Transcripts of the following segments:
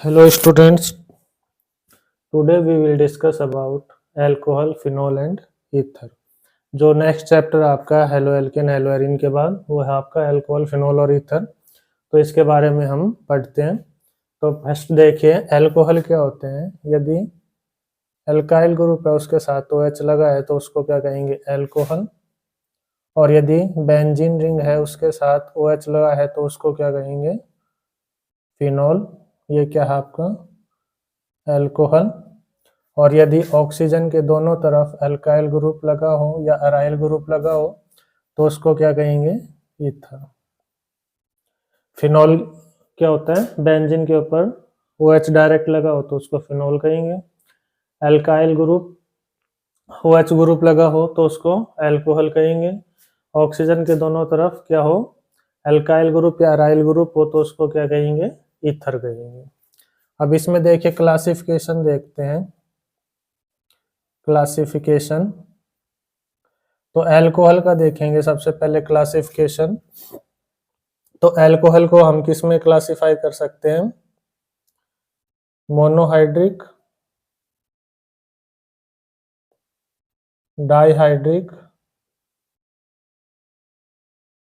Hello students, today we will discuss about alcohol, phenol and ether। जो next chapter आपका halo alkane hello Erin के बाद वो है आपका अल्कोहल, फिनोल और ईथर। तो इसके बारे में हम पढ़ते हैं। तो फर्स्ट देखिए अल्कोहल क्या होते हैं। यदि अल्काइल ग्रुप है उसके साथ OH लगा है तो उसको क्या कहेंगे, अल्कोहल। और यदि बेंजीन रिंग है उसके साथ OH लगा है तो उसको क्या कहेंगे, फिनोल। ये क्या है आपका अल्कोहल। और यदि ऑक्सीजन के दोनों तरफ अल्काइल ग्रुप लगा हो या अराइल ग्रुप लगा हो तो उसको क्या कहेंगे, ईथर। फिनोल क्या होता है, बेंजीन के ऊपर OH डायरेक्ट लगा हो तो उसको फिनोल कहेंगे। अल्काइल ग्रुप OH ग्रुप लगा हो तो उसको अल्कोहल कहेंगे। ऑक्सीजन के दोनों तरफ क्या हो, अल्काइल ग्रुप या अराइल ग्रुप हो तो उसको क्या कहेंगे, ईथर कहेंगे। अब इसमें देखिए क्लासिफिकेशन देखते हैं। क्लासिफिकेशन तो अल्कोहल का देखेंगे सबसे पहले क्लासिफिकेशन। तो अल्कोहल को हम किस में क्लासिफाई कर सकते हैं, मोनोहाइड्रिक, डाइहाइड्रिक,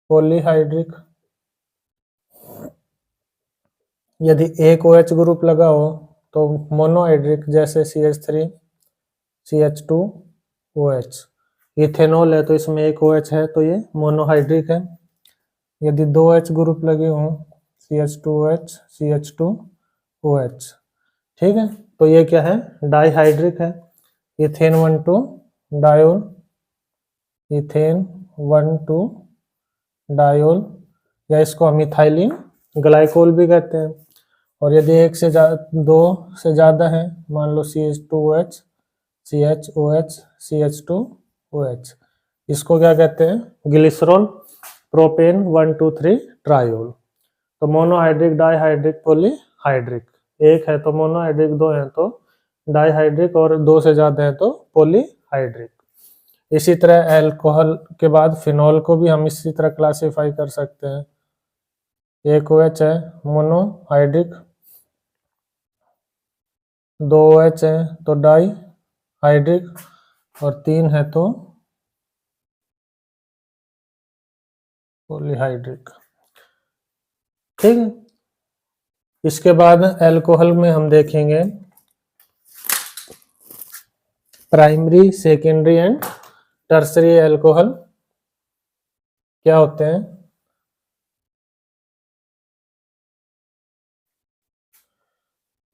पॉलीहाइड्रिक। यदि एक OH ग्रुप लगा हो तो मोनोहाइड्रिक, जैसे CH3 CH2OH। इथेनॉल है तो इसमें एक OH है तो ये मोनोहाइड्रिक है। यदि दो H ग्रुप लगे हों CH2OH CH2OH, ठीक है, तो ये क्या है, डाइहाइड्रिक है। इथेन 1,2 डायोल, इथेन 1,2 डायोल, या इसको हम इथाइलिन ग्लाइकोल भी कहते हैं। और यदि एक से दो से ज़्यादा है, मान लो CH2OH CHOH CH2OH, इसको क्या कहते हैं, ग्लिसरॉल। Propane 1,2,3 triol. तो मोनोहाइड्रिक, डाइहाइड्रिक, पॉलीहाइड्रिक। एक है तो मोनोहाइड्रिक, दो है तो डाइहाइड्रिक, और दो से ज़्यादा है तो पॉलीहाइड्रिक। इसी तरह अल्कोहल के बाद फिनॉल को भी हम इसी तरह क्लासिफाई कर सकते हैं। एक OH है मोनोहाइड्रिक, दो OH है तो डाइहाइड्रिक, और तीन है तो पॉलीहाइड्रिक, ठीक है। इसके बाद अल्कोहल में हम देखेंगे primary, secondary and tertiary alcohol क्या होते हैं।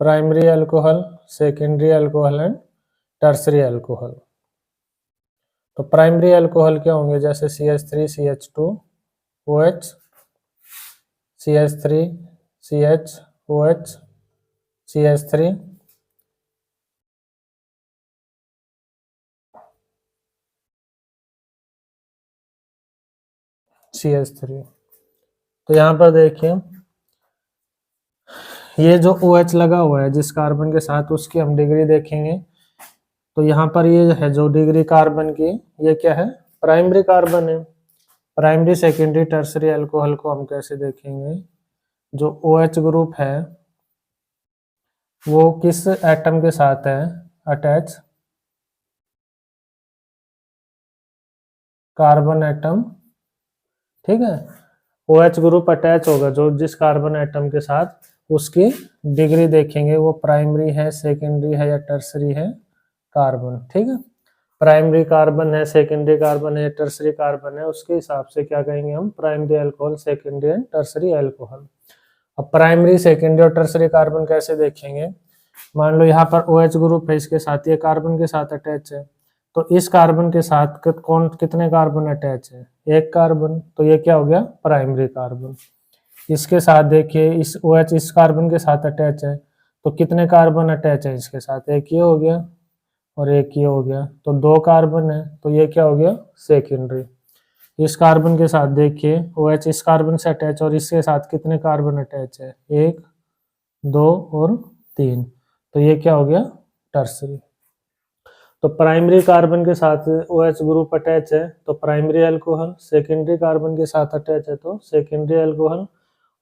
Primary alcohol, secondary alcohol and tertiary alcohol. तो प्राइमरी अल्कोहल क्या होंगे, जैसे CH3 CH2OH, CH3 CHOH CH3, CH3। तो यहाँ पर देखिए ये जो OH लगा हुआ है जिस कार्बन के साथ, उसकी हम डिग्री देखेंगे। तो यहाँ पर ये है जो डिग्री कार्बन की, ये क्या है, प्राइमरी कार्बन है। प्राइमरी, सेकेंडरी, टर्सरी अल्कोहल को हम कैसे देखेंगे, जो OH ग्रुप है वो किस एटम के साथ है अटैच, कार्बन एटम, ठीक है। OH ग्रुप अटैच होगा जो जिस कार्बन एटम के साथ, उसकी डिग्री देखेंगे वो प्राइमरी है, सेकेंडरी है या टर्सरी है कार्बन, ठीक है। प्राइमरी कार्बन है, सेकेंडरी कार्बन है, टर्सरी कार्बन है, उसके हिसाब से क्या कहेंगे हम, primary alcohol, secondary and tertiary alcohol. अब प्राइमरी, सेकेंडरी और टर्सरी कार्बन कैसे देखेंगे, मान लो यहाँ पर OH ग्रुप है, इसके साथ ये कार्बन के साथ अटैच है, तो इस कार्बन के साथ कौन कितने कार्बन अटैच है, एक कार्बन, तो ये क्या हो गया, प्राइमरी कार्बन। इसके साथ देखिए इस OH इस कार्बन के साथ अटैच है, तो कितने कार्बन अटैच है इसके साथ, एक ये हो गया और एक ये हो गया, तो दो कार्बन है, तो ये क्या हो गया, सेकेंडरी। इस कार्बन के साथ देखिए OH इस कार्बन से अटैच, और इसके साथ कितने कार्बन अटैच है, एक, दो और तीन, तो ये क्या हो गया, टर्सरी। तो प्राइमरी कार्बन के साथ OH ग्रुप अटैच है तो प्राइमरी अल्कोहल, सेकेंडरी कार्बन के साथ अटैच है तो सेकेंडरी अल्कोहल,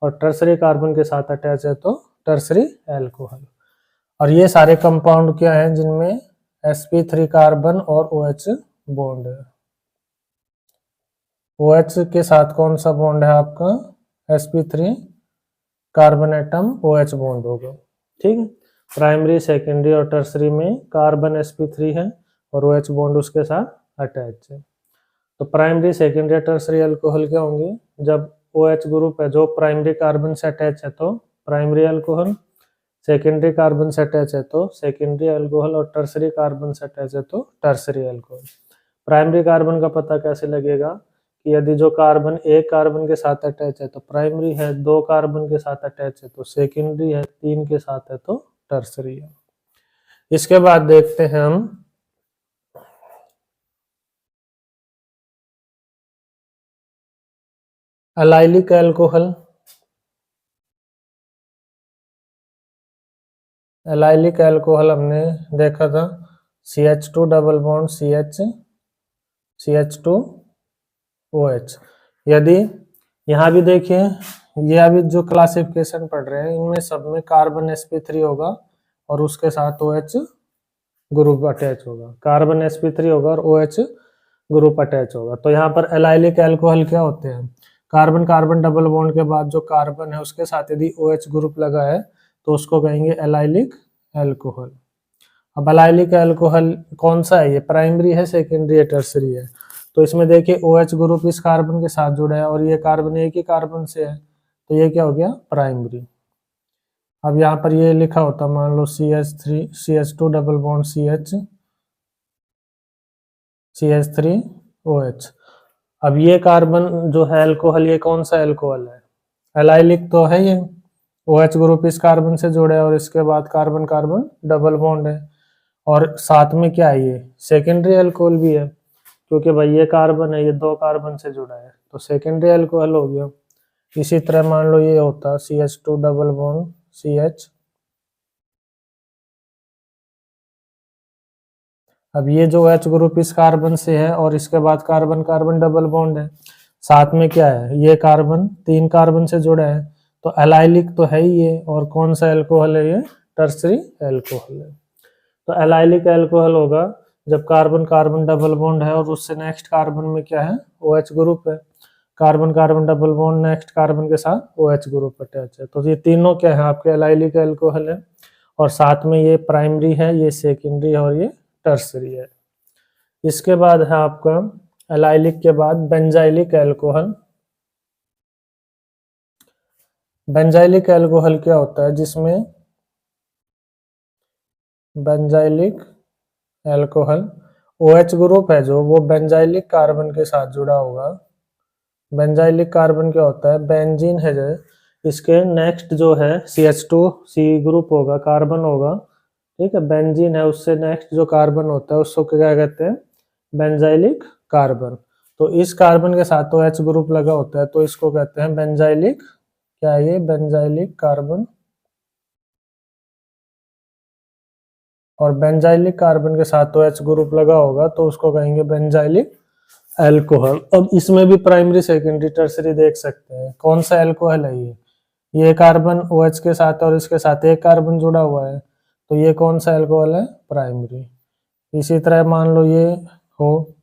और टर्सरी कार्बन के साथ अटैच है तो टर्सरी एल्कोहल। और ये सारे कंपाउंड क्या हैं जिनमें sp3 कार्बन और OH बॉन्ड है। OH के साथ कौन सा बॉन्ड है आपका, sp3 carbon atom OH bond होगा, ठीक है। प्राइमरी, सेकेंडरी और टर्सरी में कार्बन sp3 है और OH बॉन्ड उसके साथ अटैच है। तो प्राइमरी, सेकेंडरी, टर्सरी अल्कोहल क्या होंगे, जब OH ग्रुप है जो प्राइमरी कार्बन से अटैच है तो प्राइमरी अल्कोहल, सेकेंडरी कार्बन से अटैच है तो सेकेंडरी अल्कोहल और टर्सरी कार्बन से अटैच है तो टर्सरी अल्कोहल। प्राइमरी कार्बन का पता कैसे लगेगा कि यदि जो कार्बन एक कार्बन के साथ अटैच है तो प्राइमरी है, दो कार्बन के साथ अटैच है तो सेकेंडरी है, तीन के साथ है तो टर्सरी है। इसके बाद देखते हैं हम एलाइलिक अल्कोहल। एलाइलिक अल्कोहल हमने देखा था CH2 डबल बॉन्ड CH2OH। यदि यहाँ भी देखिए, ये अभी जो क्लासिफिकेशन पढ़ रहे हैं इनमें सब में कार्बन sp3 होगा और उसके साथ OH ग्रुप अटैच होगा, कार्बन sp3 होगा और OH ग्रुप अटैच होगा। तो यहाँ पर एलाइलिक अल्कोहल क्या होते हैं, कार्बन कार्बन डबल बॉन्ड के बाद जो कार्बन है उसके साथ यदि OH ग्रुप लगा है तो उसको कहेंगे एलाइलिक अल्कोहल। अब एलाइलिक अल्कोहल कौन सा है, ये प्राइमरी है, सेकेंडरी है, टर्सरी है। तो इसमें देखिए OH ग्रुप इस कार्बन के साथ जुड़ा है और ये कार्बन एक ही कार्बन से है तो ये क्या हो गया, प्राइमरी। अब यहाँ पर ये लिखा होता मान लो CH2 डबल बॉन्ड CH3OH। अब ये कार्बन जो है अल्कोहल, ये कौन सा अल्कोहल है, एलाइलिक तो है ये, OH ग्रुप इस कार्बन से जुड़ा है और इसके बाद कार्बन कार्बन डबल बॉन्ड है और साथ में क्या है, ये सेकेंडरी अल्कोहल भी है क्योंकि भाई ये कार्बन है, ये दो कार्बन से जुड़ा है तो सेकेंडरी अल्कोहल हो गया। इसी तरह मान लो ये होता CH2 डबल बॉन्ड CH। अब ये जो H ग्रुप इस कार्बन से है और इसके बाद कार्बन कार्बन डबल बॉन्ड है, साथ में क्या है, ये कार्बन तीन कार्बन से जुड़ा है तो एलाइलिक तो है ही ये, और कौन सा अल्कोहल है, ये टर्सरी अल्कोहल है। तो एलाइलिक अल्कोहल होगा जब कार्बन कार्बन डबल बॉन्ड है और उससे नेक्स्ट कार्बन में क्या है, OH ग्रुप है, carbon carbon double bond next carbon के साथ OH ग्रुप अटैच है। तो ये तीनों क्या है आपके एलाइलिक अल्कोहल है और साथ में ये प्राइमरी है, ये सेकेंडरी है और ये टर्सरी है। इसके बाद है आपका एलाइलिक के बाद बेंजाइलिक अल्कोहल। बेंजाइलिक अल्कोहल क्या होता है, जिसमें बेंजाइलिक अल्कोहल OH ग्रुप है जो वो बेंजाइलिक कार्बन के साथ जुड़ा होगा। बेंजाइलिक कार्बन क्या होता है, बेंजीन है जो इसके नेक्स्ट जो है CH2C ग्रुप होगा, कार्बन होगा, ठीक है, बेंजीन है उससे नेक्स्ट जो कार्बन होता है उसको क्या कहते हैं, बेंजाइलिक कार्बन। तो इस कार्बन के साथ तो OH ग्रुप लगा होता है तो इसको कहते हैं बेंजाइलिक, क्या है ये, बेंजाइलिक कार्बन। और बेंजाइलिक कार्बन के साथ तो OH ग्रुप लगा होगा तो उसको कहेंगे बेंजाइलिक अल्कोहल। अब इसमें भी प्राइमरी, सेकेंडरी, टर्सरी देख सकते हैं। कौन सा अल्कोहल है ये कार्बन OH के साथ और इसके साथ एक कार्बन जुड़ा हुआ है तो ये कौन सा अल्कोहल है, प्राइमरी। इसी तरह मान लो ये हो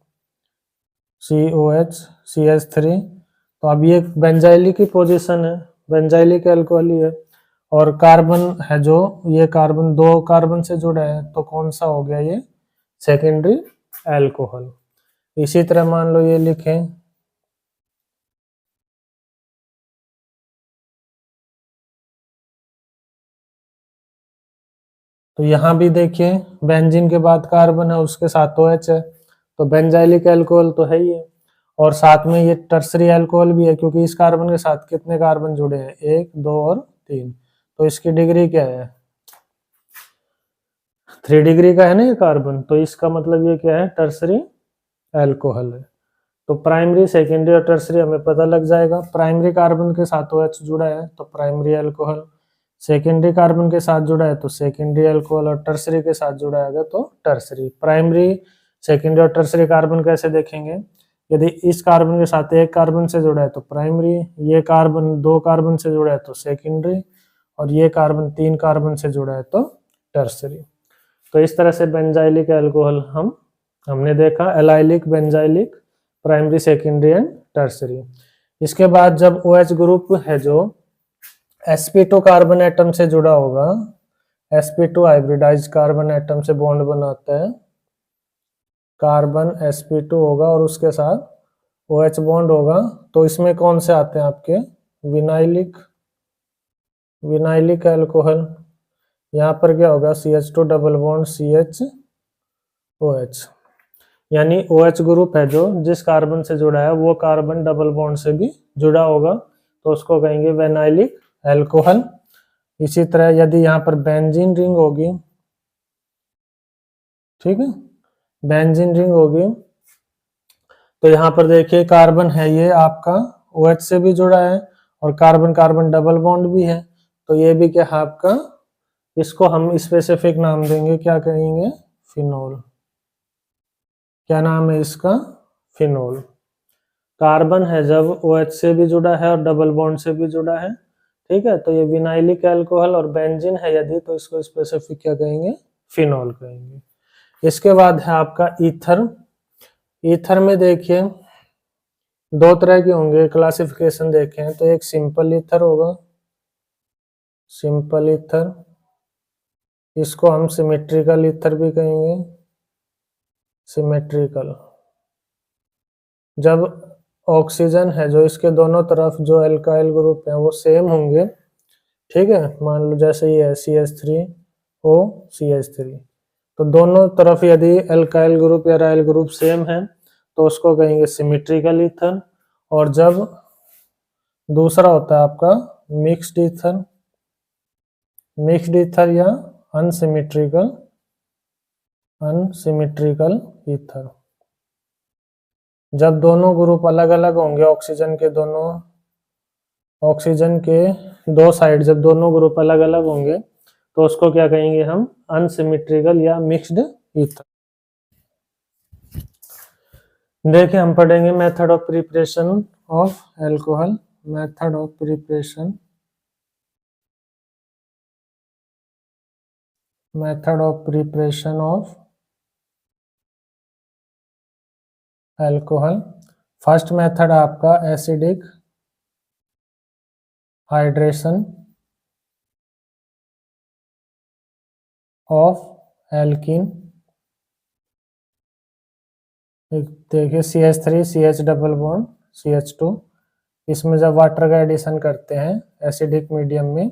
COH CH3 तो अब ये बेंजाइलिक की पोजीशन है, बेंजाइलिक अल्कोहल ही है और कार्बन है जो ये कार्बन दो कार्बन से जुड़ा है तो कौन सा हो गया, ये सेकेंडरी अल्कोहल। इसी तरह मान लो ये लिखें तो यहाँ भी देखिए बेंजीन के बाद कार्बन है उसके साथ तो OH है तो बेंजाइलिक अल्कोहल तो है ही है और साथ में ये टर्सरी अल्कोहल भी है क्योंकि इस कार्बन के साथ कितने कार्बन जुड़े हैं, एक, दो और तीन, तो इसकी डिग्री क्या है, 3 डिग्री का है ना ये कार्बन, तो इसका मतलब ये क्या है, टर्सरी अल्कोहल है। तो प्राइमरी, सेकेंडरी और टर्सरी हमें पता लग जाएगा। प्राइमरी कार्बन के साथ OH जुड़ा है तो प्राइमरी अल्कोहल, सेकेंडरी कार्बन के साथ जुड़ा है तो सेकेंडरी अल्कोहल और टर्सरी के साथ जुड़ा है तो टर्सरी। प्राइमरी, सेकेंडरी और टर्सरी कार्बन कैसे देखेंगे, यदि इस कार्बन के साथ एक कार्बन से जुड़ा है तो प्राइमरी, ये कार्बन दो कार्बन से जुड़ा है तो सेकेंडरी और ये कार्बन 3 कार्बन से जुड़ा है तो टर्सरी। तो इस तरह से बेंजाइलिक अल्कोहल हमने देखा, allylic, benzylic, primary, secondary and tertiary. इसके बाद जब OH ग्रुप है जो sp2 कार्बन एटम से जुड़ा होगा, sp2 हाइब्रिडाइज कार्बन एटम से बॉन्ड बनाता है, कार्बन sp2 होगा और उसके साथ OH बॉन्ड होगा, तो इसमें कौन से आते हैं आपके विनाइलिक अल्कोहल। यहाँ पर क्या होगा CH2 डबल बॉन्ड CHOH, यानी OH ग्रुप है जो जिस कार्बन से जुड़ा है वो कार्बन डबल बॉन्ड से भी जुड़ा होगा, तो उसको कहेंगे विनाइलिक अल्कोहल। इसी तरह यदि यहाँ पर बेंजीन रिंग होगी, ठीक है, बेंजीन रिंग होगी, तो यहाँ पर देखिए कार्बन है ये आपका OH से भी जुड़ा है और कार्बन कार्बन डबल बॉन्ड भी है, तो ये भी क्या है आपका, इसको हम स्पेसिफिक नाम देंगे, क्या कहेंगे, फिनोल। क्या नाम है इसका, फिनोल। कार्बन है जब OH से भी जुड़ा है और डबल बॉन्ड से भी जुड़ा है, ठीक है, तो ये विनाइलिक अल्कोहल। और बेंजीन है यदि तो इसको स्पेसिफिक क्या कहेंगे, फिनोल कहेंगे। इसके बाद है आपका ईथर। ईथर में देखिए 2 तरह के होंगे, क्लासिफिकेशन देखें तो एक सिंपल ईथर होगा, सिंपल ईथर, इसको हम सिमेट्रिकल ईथर भी कहेंगे, सिमेट्रिकल। जब ऑक्सीजन है जो इसके दोनों तरफ जो एल्काइल ग्रुप है वो सेम होंगे, ठीक है, मान लो जैसे ये है CH3O CH3, तो दोनों तरफ यदि एल्काइल ग्रुप या राइल ग्रुप सेम है तो उसको कहेंगे सिमेट्रिकल ईथर। और जब दूसरा होता है आपका मिक्स्ड ईथर या अनसिमेट्रिकल ईथर, जब दोनों ग्रुप अलग अलग होंगे, ऑक्सीजन के 2 साइड जब दोनों ग्रुप अलग अलग होंगे तो उसको क्या कहेंगे हम, अनसिमेट्रिकल या मिक्स्ड ईथर। देखिए हम पढ़ेंगे method of preparation of alcohol, method of preparation of alcohol. First method आपका एसिडिक हाइड्रेशन ऑफ एल्कीन। देखिए CH3 CH double bond CH2, इसमें जब वाटर का एडिशन करते हैं एसिडिक मीडियम में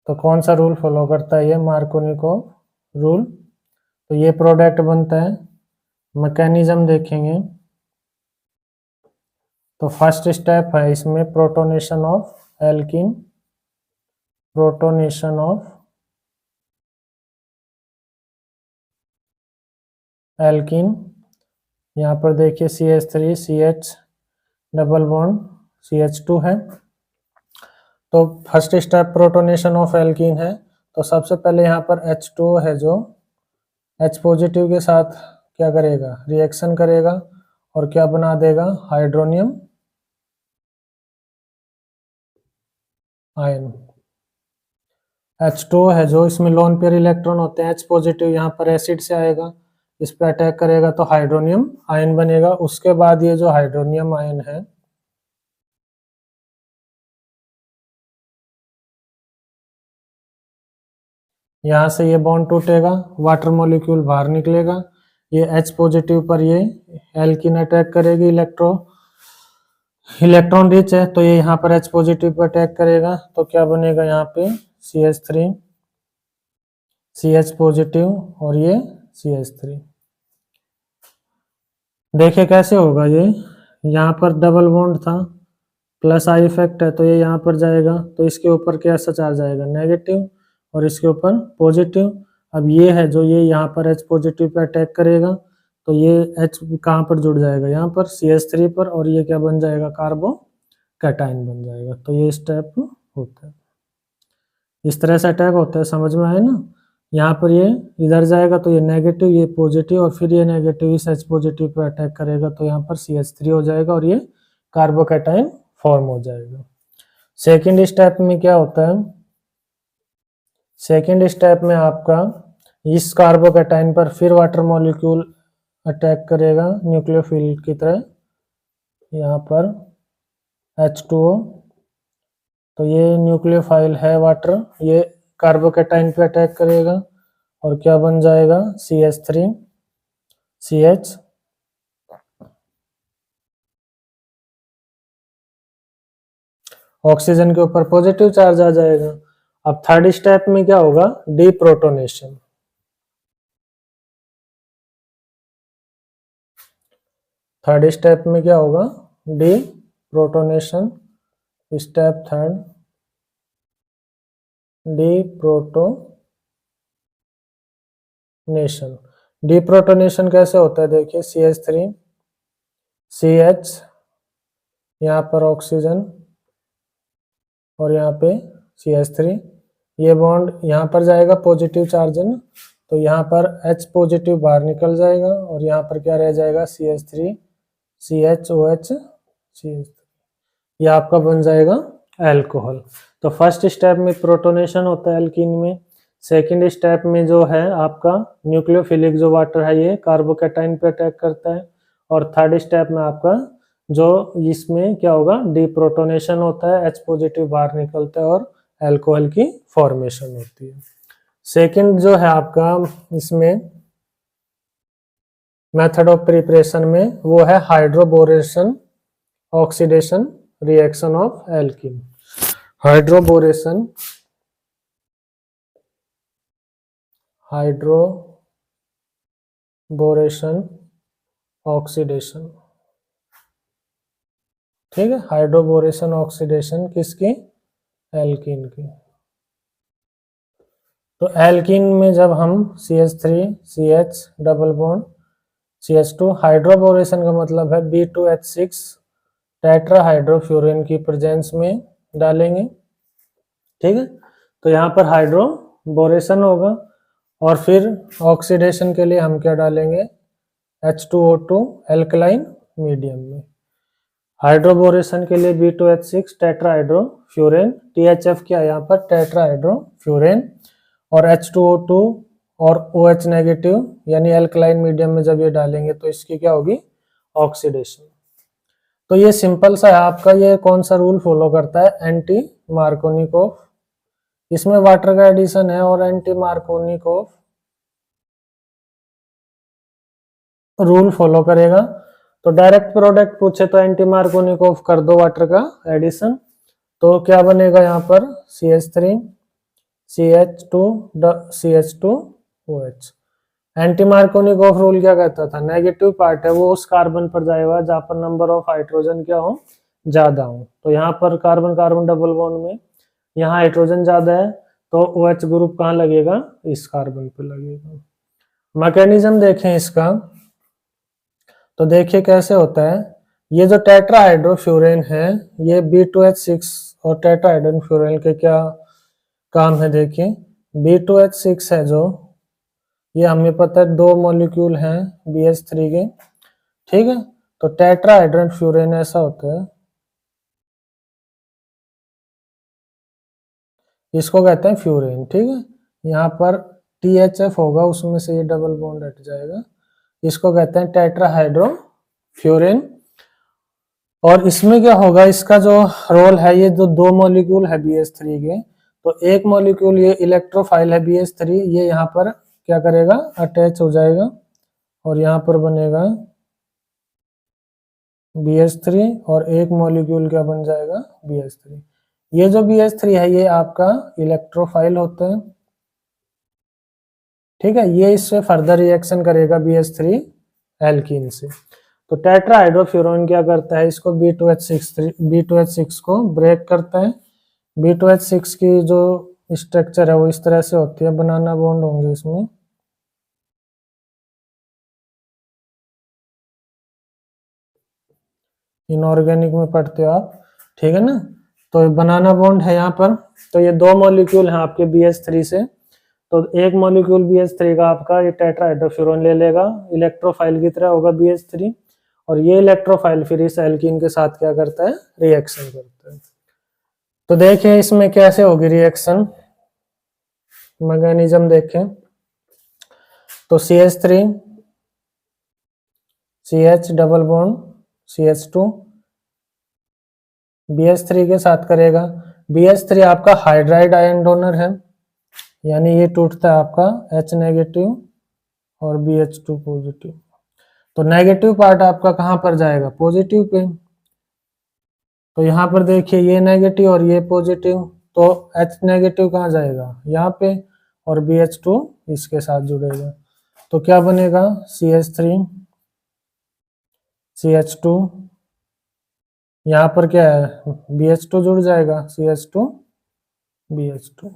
तो कौन सा रूल फॉलो करता है, ये मार्कोनिकोव रूल। तो ये प्रोडक्ट बनता है, मैकेनिज्म देखेंगे तो फर्स्ट स्टेप है इसमें protonation of alkene, protonation of alkene. यहाँ पर देखिए CH3 CH double bond CH2 है, तो first step protonation of alkene है। तो सबसे पहले यहाँ पर H2 है जो H पॉजिटिव के साथ क्या करेगा, रिएक्शन करेगा और क्या बना देगा, हाइड्रोनियम आयन। H2 है जो इसमें लोन पेयर इलेक्ट्रॉन होते हैं, H पॉजिटिव यहाँ पर एसिड से आएगा, इस पर अटैक करेगा तो हाइड्रोनियम आयन बनेगा। उसके बाद ये जो हाइड्रोनियम आयन है यहाँ से ये बॉन्ड टूटेगा, वाटर मॉलिक्यूल बाहर निकलेगा, ये H पॉजिटिव पर ये एल्कीन अटैक करेगी, इलेक्ट्रॉन रिच है तो ये यहाँ पर H पॉजिटिव पर अटैक करेगा, तो क्या बनेगा यहाँ पे CH3 CH पॉजिटिव और ये CH3। देखिए कैसे होगा, ये यहाँ पर डबल बॉन्ड था, प्लस आई इफेक्ट है तो ये यहाँ पर जाएगा, तो इसके ऊपर कैसा चार्ज आएगा, नेगेटिव, और इसके ऊपर पॉजिटिव। अब ये है जो ये यहाँ पर H पॉजिटिव पे अटैक करेगा तो ये H कहाँ पर जुड़ जाएगा, यहाँ पर CH3 पर, और ये क्या बन जाएगा, कार्बो कैटायन बन जाएगा। तो ये स्टेप होता है, इस तरह से अटैक होता है, समझ में आए ना। यहाँ पर ये इधर जाएगा तो ये नेगेटिव, ये पॉजिटिव, और फिर ये नेगेटिव इस H पॉजिटिव पे अटैक करेगा तो यहाँ पर CH3 हो जाएगा और ये कार्बोकैटायन फॉर्म हो जाएगा। सेकंड स्टेप में क्या होता है, सेकेंड स्टेप में आपका इस कार्बोकैटाइन पर फिर वाटर मॉलिक्यूल इस कार्बोकैटाइन पर फिर वाटर मॉलिक्यूल अटैक करेगा न्यूक्लियोफिल की तरह, यहाँ पर H2O। तो ये न्यूक्लियोफाइल है वाटर, ये कार्बोकैटाइन पे अटैक करेगा और क्या बन जाएगा CH3CH। ऑक्सीजन के ऊपर पॉजिटिव चार्ज आ जाएगा। अब थर्ड स्टेप में क्या होगा, डीप्रोटोनेशन। थर्ड स्टेप में क्या होगा, deprotonation. Step third, deprotonation. Deprotonation कैसे होता है, देखिए CH3CH, यहाँ पर ऑक्सीजन और यहाँ पे CH3, ये बॉन्ड यहाँ पर जाएगा पॉजिटिव चार्ज है ना, तो यहाँ पर H पॉजिटिव बाहर निकल जाएगा और यहाँ पर क्या रह जाएगा CH3CHOH CH3, ये आपका बन जाएगा अल्कोहल। तो फर्स्ट स्टेप में प्रोटोनेशन होता है एल्कीन में। सेकंड स्टेप में जो है आपका न्यूक्लियोफिलिक जो वाटर है ये कार्बोकैटाइन पे अटैक करता है। और थर्ड स्टेप में आपका जो इसमें क्या होगा, डीप्रोटोनेशन होता है, H पॉजिटिव बाहर निकलता है और अल्कोहल की फॉर्मेशन होती है। सेकंड जो है आपका इसमें मेथड ऑफ प्रिपरेशन में वो है hydroboration oxidation reaction of alkene. Hydroboration oxidation, ठीक है, हाइड्रोबोरेशन ऑक्सीडेशन किसकी, एल्कीन की। तो एल्कीन में जब हम CH3CH double bond CH2, hydroboration का मतलब है B2H6 टेट्राहाइड्रोफ्यूरेन की प्रेजेंस में डालेंगे, ठीक है। तो यहाँ पर हाइड्रोबोरेशन होगा और फिर ऑक्सीडेशन के लिए हम क्या डालेंगे, H2O2 एल्कलाइन मीडियम में। हाइड्रोबोरेशन के लिए B2H6 टेट्राहाइड्रोफ्यूरेन, THF क्या है यहाँ पर टेट्राहाइड्रोफ्यूरेन, और H2O2 और OH नेगेटिव यानी एल्कलाइन मीडियम में जब ये डालेंगे तो इसकी क्या होगी, ऑक्सीडेशन। तो ये सिंपल सा है आपका, ये कौन सा रूल फॉलो करता है, एंटी मार्कोनिकोव। इसमें वाटर का एडिशन है और एंटी मार्कोनिकोव रूल फॉलो करेगा। तो डायरेक्ट प्रोडक्ट पूछे तो एंटी मार्कोनिकोव कर दो वाटर का एडिशन, तो क्या बनेगा यहाँ पर CH3CH2CH2OH। एंटी मार्कोनिकोव रूल क्या कहता था, नेगेटिव पार्ट है वो उस कार्बन पर जाएगा जहां पर नंबर ऑफ हाइड्रोजन क्या हो, ज्यादा हो। तो यहाँ पर कार्बन कार्बन डबल बॉन्ड में यहाँ हाइड्रोजन ज्यादा है तो OH ग्रुप कहाँ लगेगा, इस कार्बन पे लगेगा। मैकेनिज्म देखें इसका, तो देखिए कैसे होता है। ये जो टेट्राहाइड्रोफ्यूरेन है ये B2H6 और टेट्राहाइड्रोफ्यूरेन के क्या काम है, देखिए B2H6 है जो, ये हमें पता है 2 मॉलिक्यूल हैं BH3 के, ठीक है। तो टेट्राहाइड्रोफ्यूरेन ऐसा होता है, इसको कहते हैं फ्यूरेन, ठीक है। यहाँ पर THF होगा उसमें से ये डबल बॉन्ड हट जाएगा, इसको कहते हैं टेट्राहाइड्रोफ्यूरेन। और इसमें क्या होगा, इसका जो रोल है, ये जो 2 मॉलिक्यूल है BH3 के, तो एक मॉलिक्यूल ये इलेक्ट्रोफाइल है BH3, ये यहाँ पर क्या करेगा, अटैच हो जाएगा और यहाँ पर बनेगा BH3 और एक मॉलिक्यूल क्या बन जाएगा BH3। ये जो BH3 है ये आपका इलेक्ट्रोफाइल होता है, ठीक है। ये इससे फर्दर रिएक्शन करेगा BH3 एल्कीन से। तो टेट्राहाइड्रोफ्यूरेन क्या करता है, इसको B2H6 को ब्रेक करता है। B2H6 की जो स्ट्रक्चर है वो इस तरह से होती है, बनाना बॉन्ड होंगे इसमें, इनऑर्गेनिक में पढ़ते हो आप, ठीक है ना। तो बनाना बॉन्ड है यहाँ पर, तो ये 2 मॉलिक्यूल हैं आपके BH3 से, तो एक मॉलिक्यूल BH3 का आपका ये टेट्राहाइड्रोफ्यूरेन ले लेगा, इलेक्ट्रोफाइल की तरह होगा BH3, और ये इलेक्ट्रोफाइल फिर इस एल्कीन के साथ क्या करता है, रिएक्शन करता है। तो देखिए इसमें कैसे होगी रिएक्शन, मैकेनिज्म देखें तो CH3 CH double bond CH2 BH3 के साथ करेगा। BH3 आपका हाइड्राइड आयन डोनर है, यानी ये टूटता है आपका H नेगेटिव और BH2 पॉजिटिव। तो नेगेटिव पार्ट आपका कहाँ पर जाएगा, पॉजिटिव पे। तो यहाँ पर देखिए ये नेगेटिव और ये पॉजिटिव, तो H नेगेटिव कहाँ जाएगा, यहाँ पे, और BH2 इसके साथ जुड़ेगा। तो क्या बनेगा, CH3 CH2, यहाँ पर क्या है BH2 जुड़ जाएगा, CH2 BH2।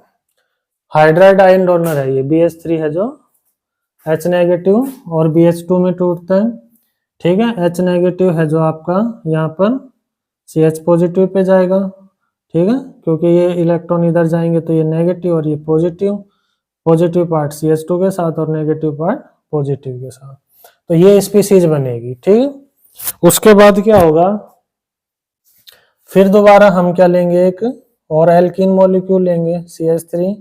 Hydride ion donor है ये BH3 है जो H नेगेटिव और BH2 में टूटता है, ठीक है। H नेगेटिव है जो आपका यहाँ पर CH पॉजिटिव पे जाएगा, ठीक है, क्योंकि ये इलेक्ट्रॉन इधर जाएंगे तो ये नेगेटिव और ये पॉजिटिव, पॉजिटिव पार्ट CH2 के साथ और नेगेटिव पार्ट पॉजिटिव के साथ। तो ये स्पीसीज बनेगी, ठीक है। उसके बाद क्या होगा, फिर दोबारा हम क्या लेंगे, एक और एल्कीन मॉलिक्यूल लेंगे, CH3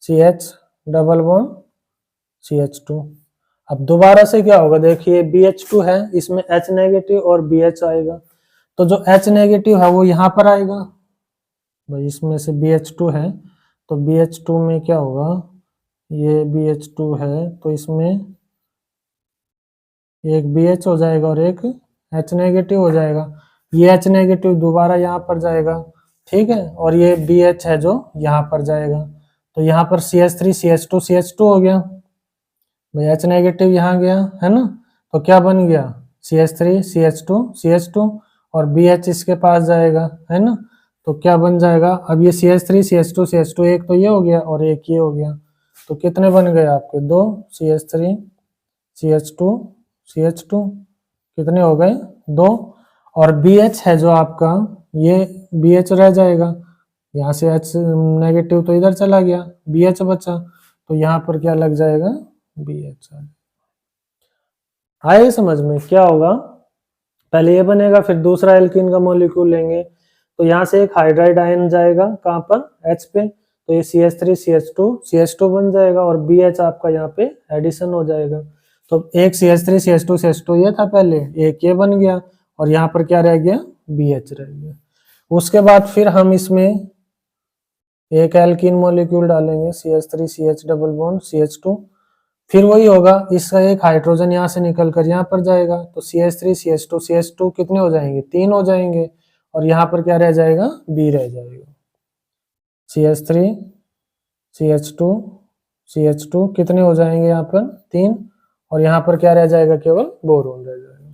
CH double bond CH2। अब दोबारा से क्या होगा, देखिए BH2 है, इसमें H नेगेटिव और BH आएगा, तो जो H नेगेटिव है वो यहाँ पर आएगा भाई, इसमें से BH2 है तो BH2 में क्या होगा, ये BH2 है तो इसमें एक BH हो जाएगा और एक H नेगेटिव हो जाएगा। ये H नेगेटिव दोबारा यहाँ पर जाएगा, ठीक है, और ये BH है जो यहाँ पर जाएगा। तो यहाँ पर CH3 CH2 CH2 हो गया भाई, H नेगेटिव यहाँ गया है ना, तो क्या बन गया, CH3 CH2 CH2 और BH इसके पास जाएगा, है ना, तो क्या बन जाएगा, अब ये CH3 CH2 CH2, एक तो ये हो गया और एक ये हो गया, तो कितने बन गए आपके, दो, CH3 CH2 CH2 कितने हो गए, दो, और BH है जो आपका, ये BH रह जाएगा, यहाँ से H नेगेटिव तो इधर चला गया, BH बचा, तो यहाँ पर क्या लग जाएगा, BH। आए समझ में, क्या होगा, पहले ये बनेगा, फिर दूसरा एल्कीन का मॉलिक्यूल लेंगे, तो यहाँ से एक हाइड्राइड आयन जाएगा कहाँ पर, H पे, तो ये CH3 CH2 बन जाएगा और BH आपका यहाँ पे एडिशन हो जाएगा। तो एक CH3 CH2 ये था पहले, एक ये बन गया और यहाँ पर क्या रह गया, BH रह गया। उसके बाद फिर हम इसमें एक एल्कीन मॉलिक्यूल डालेंगे, CH3 CH double bond CH2, फिर वही होगा, इसका एक हाइड्रोजन यहाँ से निकल कर यहाँ पर जाएगा, तो CH3 CH2 कितने हो जाएंगे, तीन हो जाएंगे, और यहाँ पर क्या रह जाएगा, B रह जाएगा। CH3 CH2 कितने हो जाएंगे यहाँ पर, तीन, और यहाँ पर क्या रह जाएगा, केवल बोरोन रह जाएगा।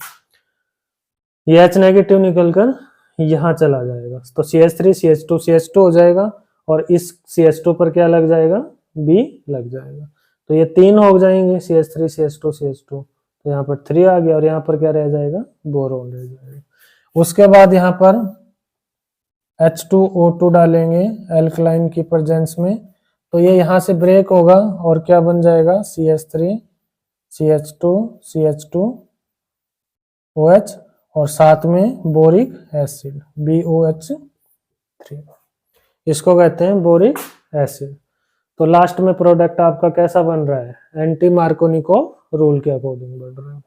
ये H नेगेटिव निकलकर यहाँ चला जाएगा, तो CH3 CH2 हो जाएगा, और इस CH2 पर क्या लग जाएगा, B लग जाएगा, तो ये तीन हो जाएंगे, CH3 CH2 तो यहाँ पर 3 आ गया, और यहाँ पर क्या रह जाएगा, बोरोन रह जाएगा। उसके बाद यहाँ पर H2O2 डालेंगे एल्कलाइन की प्रेजेंस में, तो ये यहाँ से ब्रेक होगा और क्या बन जाएगा, CH3 CH2 OH, और साथ में बोरिक एसिड BOH3, इसको कहते हैं बोरिक एसिड। तो लास्ट में प्रोडक्ट आपका कैसा बन रहा है, एंटी मार्कोनिकोव रूल के अकॉर्डिंग बन रहा है।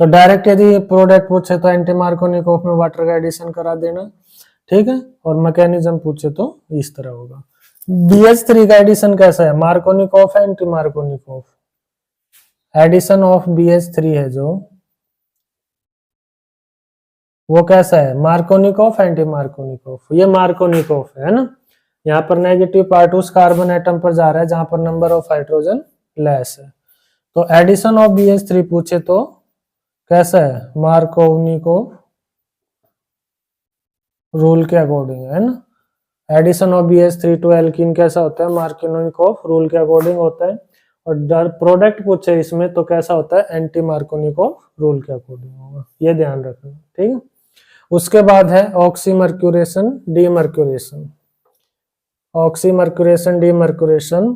तो डायरेक्ट यदि प्रोडक्ट पूछे तो एंटी मार्कोनिकोव में वाटर का एडिशन करा देना, ठीक है, और मैकेनिज्म पूछे तो इस तरह होगा। BH3 का एडिशन कैसा है, मार्कोनिकोव है anti Markovnikov, addition of BH3 है जो वो कैसा है, मार्कोनिकोव एंटी मार्कोनिकोव, ये मार्कोनिकोव है ना, यहाँ पर नेगेटिव पार्ट उस कार्बन एटम पर जा रहा है जहां पर नंबर ऑफ हाइड्रोजन लेस है। तो एडिशन ऑफ BH3 पूछे तो कैसा है, मार्कोनिकोव रूल के अकॉर्डिंग है ना, addition of BH3 to alkene कैसा होता है, मार्कोनिकोव रूल के अकॉर्डिंग होता है, और प्रोडक्ट पूछे इसमें तो कैसा होता है, एंटी मार्कोनिकोव रूल के अकॉर्डिंग होगा, ये ध्यान रखना, ठीक है। उसके बाद है ऑक्सीमर्क्यूरेशन डीमर्क्यूरेशन, ऑक्सीमर्क्यूरेशन डीमर्क्यूरेशन,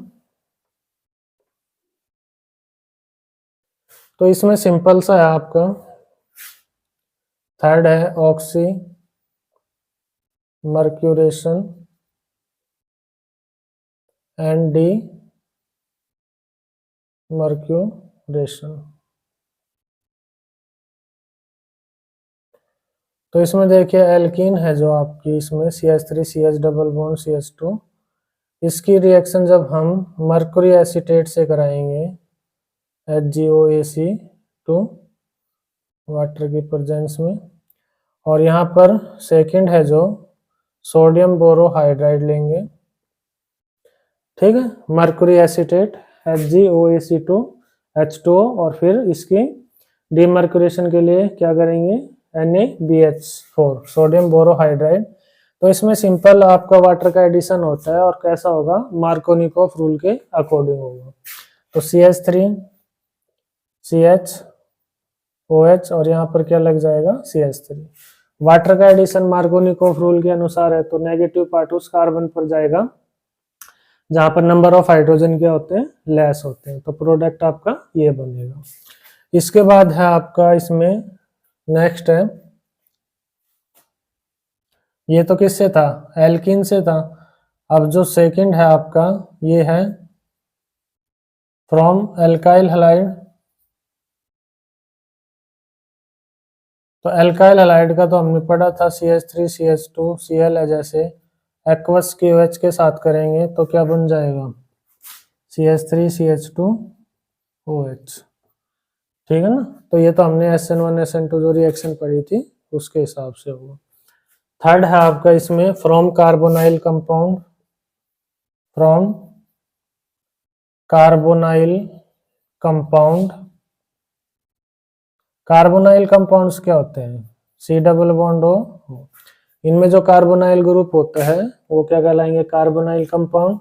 तो इसमें सिंपल सा है आपका, थर्ड है oxy mercuration and D mercuration. तो इसमें देखिए एल्कीन है जो आपकी, इसमें CH3 CH double bond CH2, इसकी रिएक्शन जब हम मर्क्यूरी एसीटेट से कराएंगे HgOAc2 वाटर की प्रेजेंस में, और यहाँ पर सेकंड है जो सोडियम बोरोहाइड्राइड लेंगे, ठीक है, मर्क्यूरी एसीटेट HgOAc2 H2O, और फिर इसकी डीमर्क्यूरेशन के लिए क्या करेंगे NaBH4 सोडियम बोरोहाइड्राइड। तो इसमें सिंपल आपका वाटर का एडिशन होता है, और कैसा होगा मार्कोनिकोफ रूल के अकॉर्डिंग होगा। तो CH3 CH और यहाँ पर क्या लग जाएगा CH3। वाटर का एडिशन मार्कोनिकोफ रूल के अनुसार है, तो नेगेटिव पार्ट उस कार्बन पर जाएगा जहां पर नंबर ऑफ हाइड्रोजन क्या होते हैं लेस होते हैं, तो प्रोडक्ट आपका ये बनेगा। इसके बाद है आपका इसमें नेक्स्ट है, ये तो किससे था एल्कीन से था, अब जो सेकंड है आपका ये है फ्रॉम एल्काइल हैलाइड। तो एल्काइल हैलाइड का तो हमने पढ़ा था CH3 CH2 Cl है, जैसे एक्वस KOH के साथ करेंगे तो क्या बन जाएगा CH3 CH2 OH, ठीक है ना। तो ये तो हमने SN1 SN2 जो रिएक्शन पढ़ी थी उसके हिसाब से होगा। थर्ड है आपका इसमें from carbonyl compound, from carbonyl compound. Carbonyl compounds क्या होते हैं C डबल बॉन्ड O, इनमें जो कार्बोनाइल ग्रुप होता है वो क्या कहलाएंगे कार्बोनाइल कंपाउंड।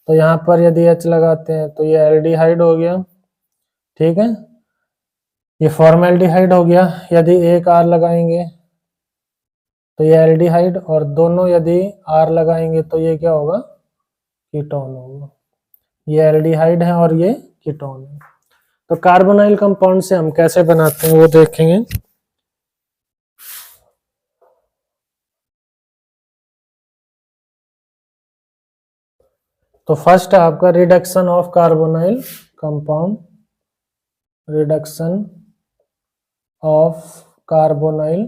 तो यहाँ पर यदि H लगाते हैं तो ये एल्डिहाइड हो गया, ठीक है, ये फॉर्मेल्डिहाइड हो गया। यदि एक R लगाएंगे तो ये एल्डिहाइड, और दोनों यदि R लगाएंगे तो ये क्या होगा कीटोन होगा। ये एल्डिहाइड है और ये कीटोन है। तो कार्बोनाइल कंपाउंड से हम कैसे बनाते हैं वो देखेंगे। तो फर्स्ट है आपका reduction of carbonyl compound, reduction of carbonyl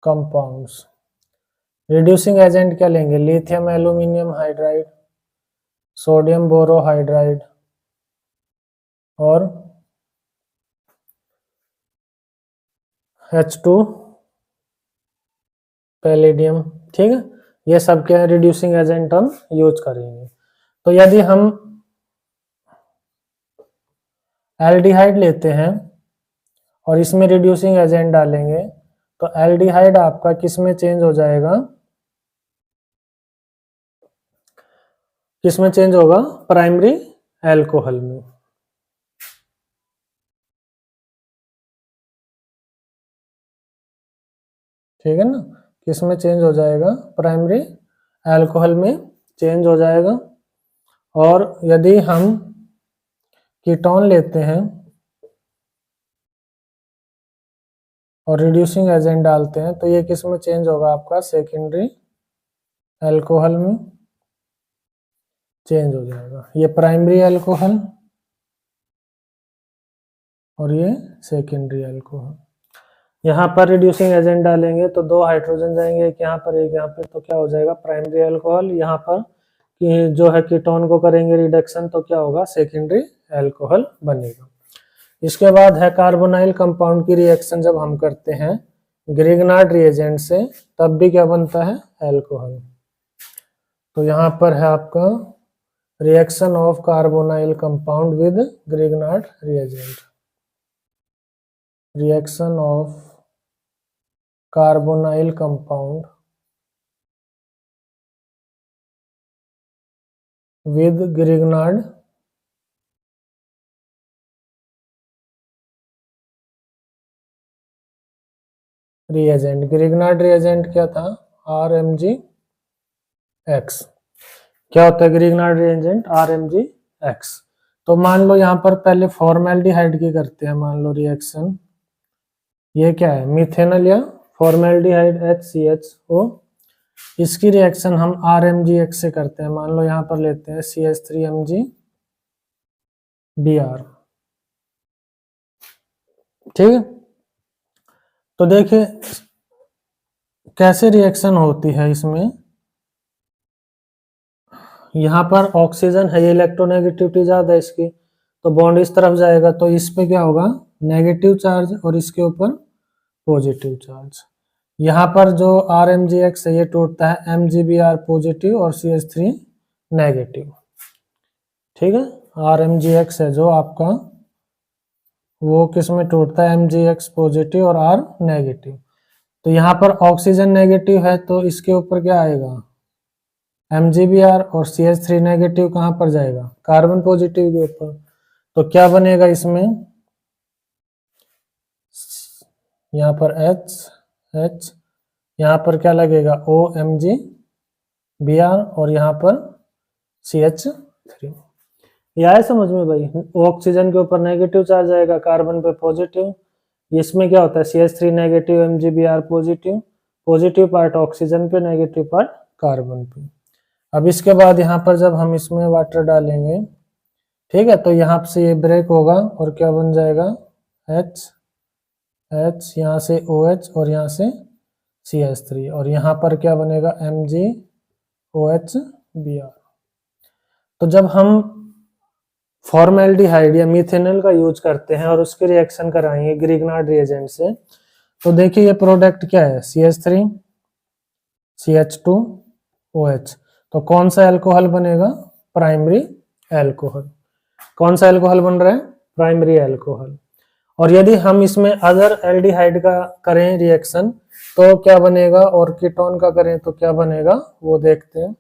compounds. Reducing agent क्या लेंगे lithium aluminium hydride, sodium borohydride और H2 पैलेडियम, ठीक है, ये सब क्या है रिड्यूसिंग एजेंट हम यूज करेंगे। तो यदि हम एल्डिहाइड लेते हैं और इसमें रिड्यूसिंग एजेंट डालेंगे तो एल्डिहाइड आपका किस में चेंज हो जाएगा, किस में चेंज होगा प्राइमरी एल्कोहल में, ठीक है ना, किस में चेंज हो जाएगा प्राइमरी एल्कोहल में चेंज हो जाएगा। और यदि हम कीटोन लेते हैं और रिड्यूसिंग एजेंट डालते हैं तो ये किस में चेंज होगा आपका सेकेंडरी एल्कोहल में चेंज हो जाएगा। ये प्राइमरी एल्कोहल और ये सेकेंडरी एल्कोहल। यहाँ पर रिड्यूसिंग एजेंट डालेंगे तो दो हाइड्रोजन जाएंगे, एक यहाँ पर एक यहाँ पे, तो क्या हो जाएगा प्राइमरी एल्कोहल। यहाँ पर जो है कीटोन को करेंगे रिडक्शन तो क्या होगा सेकेंडरी एल्कोहल बनेगा। इसके बाद है कार्बोनाइल कंपाउंड की रिएक्शन जब हम करते हैं ग्रिग्नार्ड रिएजेंट से तब भी क्या बनता है एल्कोहल। तो यहाँ पर है आपका reaction of carbonyl compound with Grignard reagent, reaction of carbonyl compound with Grignard reagent. Grignard reagent क्या था RMgX। क्या होता है ग्रिग्नार्ड रिएजेंट RMgX। तो मान लो यहाँ पर पहले फॉर्मेल्डिहाइड की करते हैं मान लो रिएक्शन, ये क्या है मिथेनल या फॉर्मेल्डिहाइड HCHO, इसकी रिएक्शन हम RMgX से करते हैं। मान लो यहाँ पर लेते हैं CH3MgBr, ठीक है। तो देखिए कैसे रिएक्शन होती है इसमें। यहाँ पर ऑक्सीजन है, ये इलेक्ट्रोनेगेटिविटी ज्यादा है इसकी, तो बॉन्ड इस तरफ जाएगा, तो इस पे क्या होगा, नेगेटिव चार्ज, और इसके ऊपर पॉजिटिव चार्ज। यहाँ पर जो RMgX है ये टूटता है MgBr पॉजिटिव और CH3 नेगेटिव, ठीक है। RMgX है जो आपका, वो किस में टूटता है, MgX पॉजिटिव और R नेगेटिव। तो यहाँ पर ऑक्सीजन नेगेटिव है तो इसके ऊपर क्या आएगा, MgBr, और CH3 नेगेटिव कहाँ पर जाएगा, कार्बन पॉजिटिव के ऊपर। तो क्या बनेगा इसमें, यहाँ पर H, यहाँ पर क्या लगेगा OMgBr, और यहाँ पर CH3। यह है समझ में भाई। ऑक्सीजन के ऊपर नेगेटिव चार्ज आएगा, कार्बन पे पॉजिटिव। इसमें क्या होता है, CH3 negative, MgBr positive, positive part oxygen पे, नेगेटिव पार्ट कार्बन पे। अब इसके बाद यहाँ पर जब हम इसमें वाटर डालेंगे, ठीक है, तो यहाँ से ये ब्रेक होगा और क्या बन जाएगा, H, यहाँ से OH और यहाँ से CH3, और यहाँ पर क्या बनेगा, MgOHBr। तो जब हम फॉर्मेल्डिहाइड या मीथेनॉल का यूज करते हैं और उसकी रिएक्शन कराएंगे ग्रिग्नार्ड रिएजेंट से, तो देखिए ये प्रोडक्ट क्या है, CH3 CH2OH। तो कौन सा अल्कोहल बनेगा, प्राइमरी अल्कोहल। कौन सा अल्कोहल बन रहा है, प्राइमरी अल्कोहल। और यदि हम इसमें अदर एल्डिहाइड का करें रिएक्शन तो क्या बनेगा, और कीटोन का करें तो क्या बनेगा, वो देखते हैं।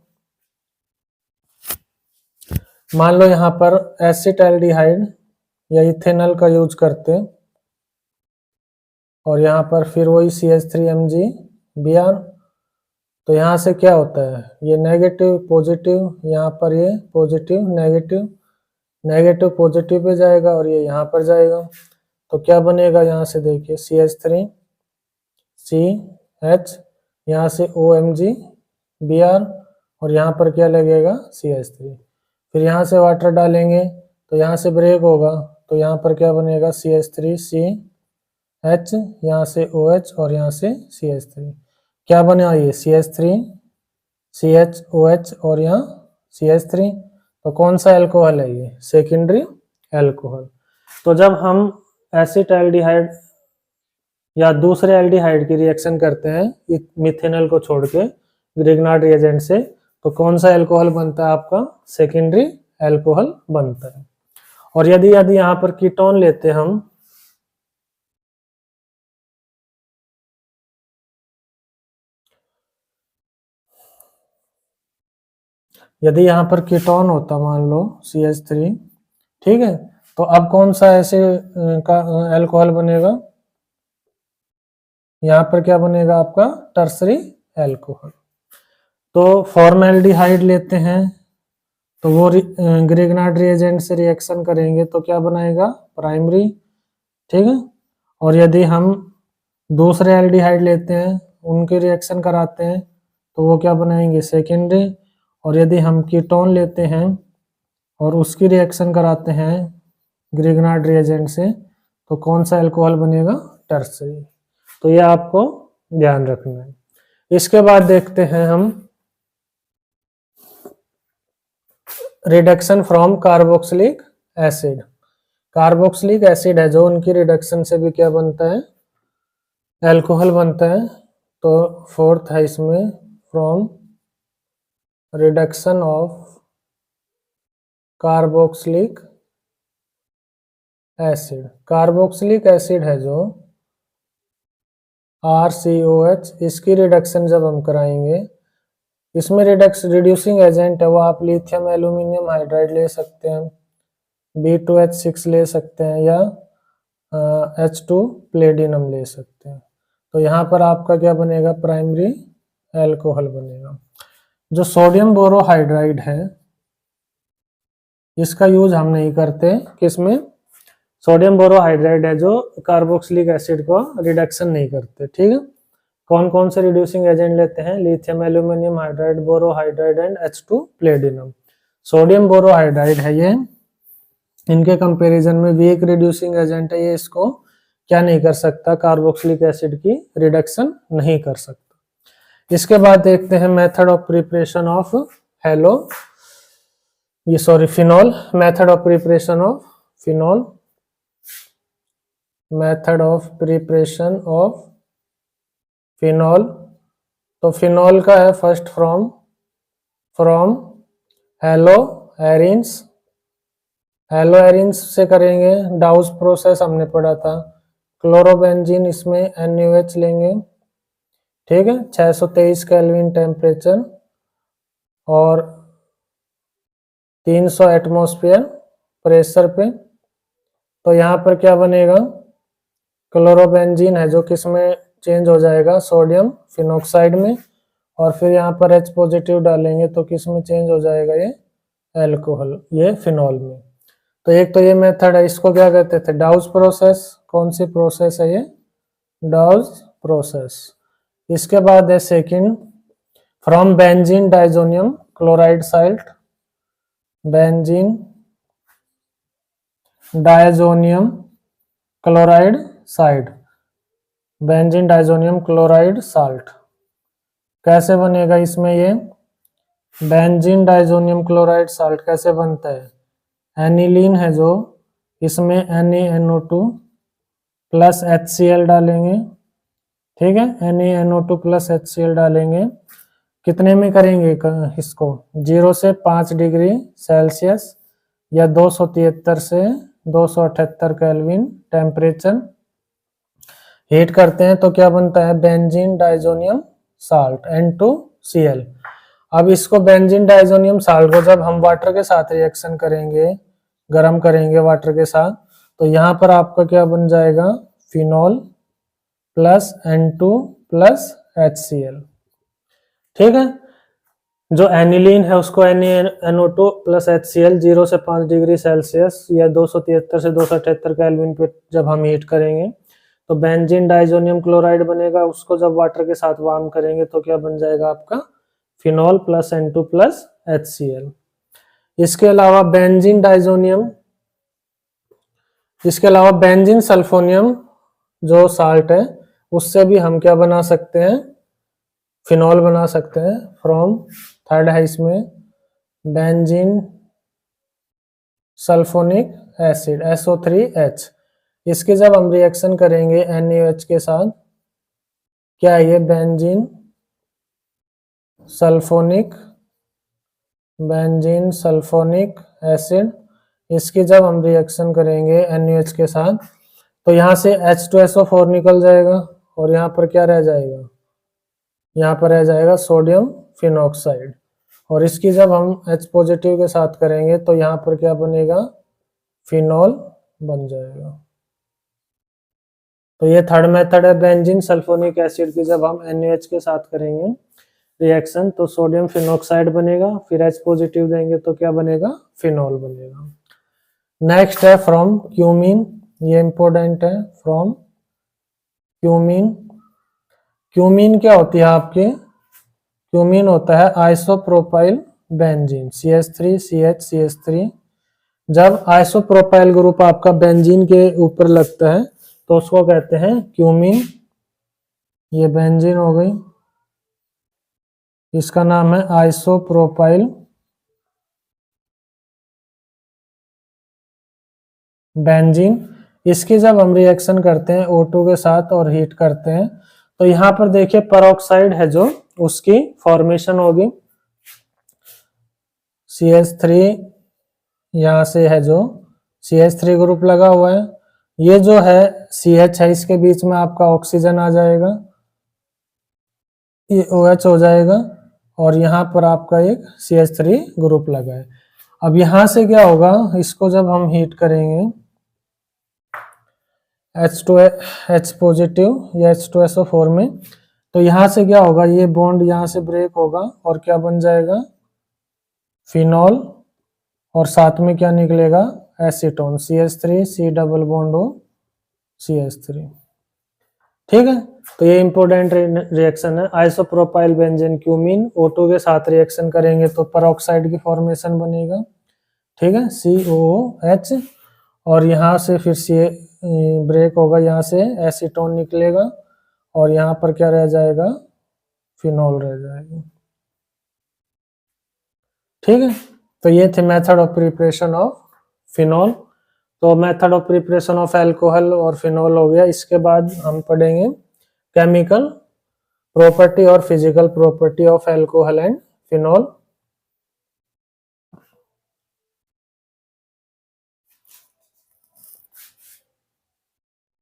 मान लो यहाँ पर एसिटाल्डिहाइड या इथेनॉल का यूज करते हैं, और यहाँ पर फिर वही CH3MgBr। तो यहाँ से क्या होता है, ये नेगेटिव पॉजिटिव, यहाँ पर ये positive negative, negative positive pay जाएगा और ये यहाँ पर जाएगा। तो क्या बनेगा, यहाँ से देखिए CH3CH, यहाँ से OMgBr, और यहाँ पर क्या लगेगा, CH3। फिर यहाँ से वाटर डालेंगे तो यहाँ से ब्रेक होगा, तो यहाँ पर क्या बनेगा, CH3CH, यहाँ से OH और यहाँ से CH3। क्या बना ये, CH3CHOH और यहाँ CH3। तो कौन सा अल्कोहल है ये, सेकेंडरी अल्कोहल। तो जब हम एसिटाल्डिहाइड या दूसरे एल्डिहाइड की रिएक्शन करते हैं मिथेनॉल को छोड़ के ग्रिग्नार्ड रिएजेंट से, तो कौन सा अल्कोहल बनता है आपका, सेकेंडरी अल्कोहल बनता है। और यदि यहाँ पर कीटोन लेते हैं हम, यदि यहाँ पर कीटोन होता मान लो CH3, ठीक है, तो अब कौन सा ऐसे का अल्कोहल बनेगा, यहाँ पर क्या बनेगा आपका, टर्सरी अल्कोहल। तो फॉर्मेल्डिहाइड लेते हैं तो वो ग्रिग्नार्ड रिएजेंट से रिएक्शन करेंगे तो क्या बनाएगा, प्राइमरी, ठीक है। और यदि हम दूसरे एल्डिहाइड लेते हैं, उनके रिएक्शन कराते हैं तो वो क्या बनाएंगे, सेकेंडरी। और यदि हम कीटोन लेते हैं और उसकी रिएक्शन कराते हैं ग्रिग्नार्ड रिएजेंट से, तो कौन सा अल्कोहल बनेगा, टर्सरी। तो ये आपको ध्यान रखना है। इसके बाद देखते हैं हम reduction from carboxylic acid. Carboxylic acid है जो, उनकी रिडक्शन से भी क्या बनता है, अल्कोहल बनता है। तो फोर्थ है इसमें, from reduction of carboxylic acid. Carboxylic acid है जो RCOH, इसकी रिडक्शन जब हम कराएंगे, इसमें रिड्यूसिंग एजेंट है वो आप लिथियम एल्यूमिनियम हाइड्राइड ले सकते हैं, B2H6 ले सकते हैं, या H2 प्लेटिनम ले सकते हैं। तो यहाँ पर आपका क्या बनेगा, प्राइमरी अल्कोहल बनेगा। जो सोडियम बोरोहाइड्राइड है इसका यूज हम नहीं करते, किसमें, सोडियम बोरोहाइड्राइड है जो कार्बोक्सिलिक एसिड को रिडक्शन नहीं करते, ठीक है। कौन कौन से रिड्यूसिंग एजेंट लेते हैं? Lithium aluminium hydride, borohydride and H2 platinum. Sodium borohydride है ये, इनके कंपैरिजन में वीक रिड्यूसिंग एजेंट है ये, इसको क्या नहीं कर सकता, कार्बोक्सिलिक एसिड की रिडक्शन नहीं कर सकता। इसके बाद देखते हैं method of preparation of phenol. Method of preparation of phenol, method of preparation of phenol. तो फिनॉल का है फर्स्ट फ्रॉम हेलो एरिन्स से करेंगे। डाउस प्रोसेस हमने पढ़ा था। क्लोरोबेंजीन, इसमें NaOH लेंगे, ठीक है, 623 केल्विन टेम्परेचर और 300 एटमॉस्फेयर प्रेशर पे। तो यहाँ पर क्या बनेगा, क्लोरोबेंजीन है जो किस में चेंज हो जाएगा, सोडियम फिनॉक्साइड में, और फिर यहाँ पर H पॉजिटिव डालेंगे तो किस में चेंज हो जाएगा, ये अल्कोहल, ये फिनॉल में। तो एक तो ये मेथड है, इसको क्या कहते थे, डाउस प्रोसेस। कौन सी प्रोसेस है ये, डाउस प्रोसेस। इसके बाद है second, from benzene diazonium chloride salt, benzene diazonium chloride salt, benzene diazonium chloride salt कैसे बनेगा इसमें, ये बेंजीन डाइजोनियम क्लोराइड साल्ट कैसे बनता है, एनिलीन है जो, इसमें NaNO2 प्लस HCl डालेंगे, ठीक है, NaNO2 प्लस HCl डालेंगे। कितने में करेंगे इसको, 0 से 5 डिग्री सेल्सियस या 273 से 278 केल्विन टेम्परेचर हीट करते हैं तो क्या बनता है, बेंजीन डाइजोनियम साल्ट N2Cl। अब इसको बेंजीन डाइजोनियम साल्ट को जब हम वाटर के साथ रिएक्शन करेंगे, गर्म करेंगे वाटर के साथ, तो यहाँ पर आपका क्या बन जाएगा, phenol plus N2 plus HCl, ठीक है। जो एनिलीन है उसको NaNO2 प्लस HCl 0 से 5 डिग्री सेल्सियस या 273 से 278 केल्विन पे जब हम हीट करेंगे तो बेंजीन डाइजोनियम क्लोराइड बनेगा। उसको जब वाटर के साथ वार्म करेंगे तो क्या बन जाएगा आपका, phenol plus N2 plus HCl। इसके अलावा बेंजीन सल्फोनियम जो साल्ट है उससे भी हम क्या बना सकते हैं, फिनॉल बना सकते हैं। फ्रॉम थर्ड है इसमें बेंजीन सल्फोनिक एसिड SO3H। इसके जब हम रिएक्शन करेंगे NaOH के साथ, क्या है ये, बेंजीन सल्फोनिक एसिड। इसकी जब हम रिएक्शन करेंगे NaOH के साथ तो यहाँ से H2SO4 निकल जाएगा और यहाँ पर क्या रह जाएगा, यहाँ पर रह जाएगा सोडियम फिनॉक्साइड। और इसकी जब हम H पॉजिटिव के साथ करेंगे तो यहाँ पर क्या बनेगा, फिनॉल बन जाएगा। तो ये थर्ड मेथड है, बेंजीन सल्फोनिक एसिड की जब हम NaOH के साथ करेंगे रिएक्शन तो सोडियम फिनॉक्साइड बनेगा, फिर H पॉजिटिव देंगे तो क्या बनेगा, फिनॉल बनेगा। नेक्स्ट है फ्रॉम क्यूमीन, ये इंपॉर्टेंट है, फ्रॉम क्यूमीन। क्यूमीन क्या होती है आपके, क्यूमीन होता है आइसोप्रोपाइल बेंजीन CH3CH3। जब आइसोप्रोपाइल ग्रुप आपका बेंजीन के ऊपर लगता है तो उसको कहते हैं क्यूमीन। ये बेंजीन हो गई, इसका नाम है आइसोप्रोपाइल बेंजीन। इसकी जब हम रिएक्शन करते हैं O2 के साथ और हीट करते हैं तो यहाँ पर देखिए पेरोक्साइड है जो, उसकी फॉर्मेशन होगी। CH3 यहाँ से है जो CH3 ग्रुप लगा हुआ है, ये जो है CH है, इसके बीच में आपका ऑक्सीजन आ जाएगा, ये OH हो जाएगा और यहाँ पर आपका एक CH3 ग्रुप लगा है। अब यहाँ से क्या होगा, इसको जब हम हीट करेंगे H पॉजिटिव या H2SO4 में, तो यहाँ से क्या होगा, ये बॉन्ड यहाँ से ब्रेक होगा और क्या बन जाएगा, फिनॉल, और साथ में क्या निकलेगा, acetone CH3 C double bond O CH3, ठीक है। तो ये इंपॉर्टेंट रिएक्शन है। आइसोप्रोपाइल बेंजीन क्यूमीन O2 के साथ रिएक्शन करेंगे तो परऑक्साइड की फॉर्मेशन बनेगा, ठीक है, COOH, और यहाँ से फिर सी ब्रेक होगा, यहाँ से एसीटोन निकलेगा और यहाँ पर क्या रह जाएगा, फिनॉल रह जाएगा, ठीक है। तो ये थे method of preparation of phenol. तो method of preparation of alcohol और फिनॉल हो गया। इसके बाद हम पढ़ेंगे केमिकल प्रॉपर्टी और physical property of alcohol and phenol.